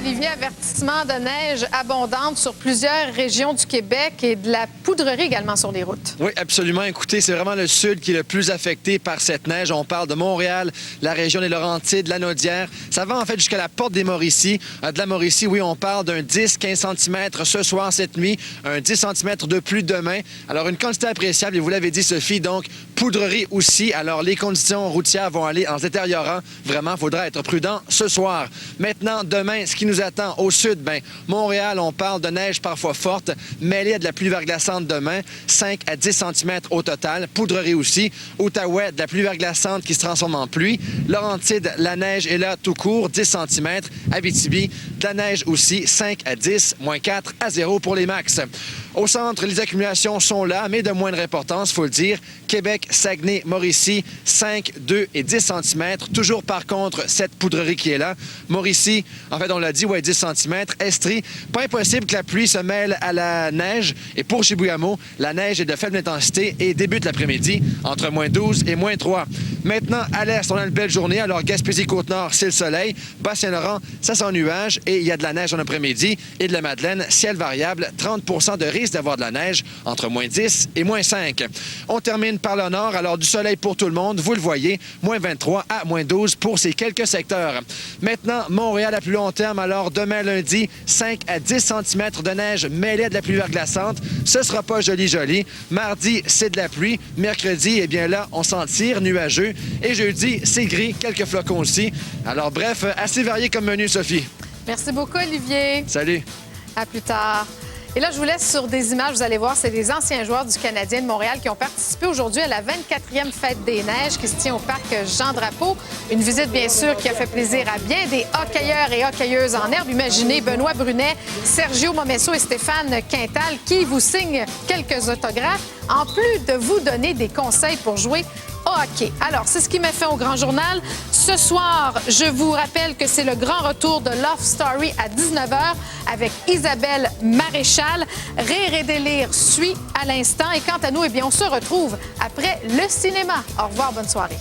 Olivier, avertissement de neige abondante sur plusieurs régions du Québec et de la poudrerie également sur les routes. Oui, absolument. Écoutez, c'est vraiment le sud qui est le plus affecté par cette neige. On parle de Montréal, la région des Laurentides, la Naudière. Ça va en fait jusqu'à la porte des Mauricies. De la Mauricie, oui, on parle d'un 10-15 cm ce soir, cette nuit, un 10 cm de pluie demain. Alors, une quantité appréciable, et vous l'avez dit, Sophie, donc poudrerie aussi. Alors, les conditions routières vont aller en se détériorant. Vraiment, il faudra être prudent ce soir. Maintenant, demain, ce qui nous attend au sud, bien, Montréal, on parle de neige parfois forte, mêlée à de la pluie verglaçante demain, 5 à 10 cm au total. Poudrerie aussi. Outaouais, de la pluie verglaçante qui se transforme en pluie. Laurentides, la neige est là tout court, 10 cm. Abitibi, de la neige aussi, 5 à 10, moins 4 à 0 pour les max. Au centre, les accumulations sont là, mais de moindre importance, il faut le dire. Québec, Saguenay, Mauricie, 5, 2 et 10 cm. Toujours, par contre, cette poudrerie qui est là. Mauricie, en fait, on l'a dit, ouais, 10 cm. Estrie, pas impossible que la pluie se mêle à la neige. Et pour Chibougamau, la neige est de faible intensité et débute l'après-midi entre moins 12 et moins 3. Maintenant, à l'est, on a une belle journée. Alors, Gaspésie-Côte-Nord, c'est le soleil. Bas-Saint-Laurent, ça sent nuage et il y a de la neige en après-midi. Et de la Madeleine, ciel variable, 30 de risque d'avoir de la neige entre moins 10 et moins 5. On termine par le nord. Alors, du soleil pour tout le monde. Vous le voyez, moins 23 à moins 12 pour ces quelques secteurs. Maintenant, Montréal à plus long terme. Alors, demain lundi, 5 à 10 cm de neige mêlée à de la pluie verglaçante. Ce sera pas joli. Mardi, c'est de la pluie. Mercredi, eh bien là, on s'en tire nuageux. Et jeudi, c'est gris, quelques flocons aussi. Alors, bref, assez varié comme menu, Sophie. Merci beaucoup, Olivier. Salut. À plus tard. Et là, je vous laisse sur des images. Vous allez voir, c'est des anciens joueurs du Canadien de Montréal qui ont participé aujourd'hui à la 24e Fête des Neiges qui se tient au parc Jean-Drapeau. Une visite, bien sûr, qui a fait plaisir à bien des hockeyeurs et hockeyeuses en herbe. Imaginez Benoît Brunet, Sergio Momesso et Stéphane Quintal qui vous signent quelques autographes, en plus de vous donner des conseils pour jouer au hockey. Alors, c'est ce qui m'a fait au Grand Journal. Ce soir, je vous rappelle que c'est le grand retour de Love Story à 19h avec Isabelle Maréchal. Rire et délire suit à l'instant. Et quant à nous, eh bien, on se retrouve après le cinéma. Au revoir, bonne soirée.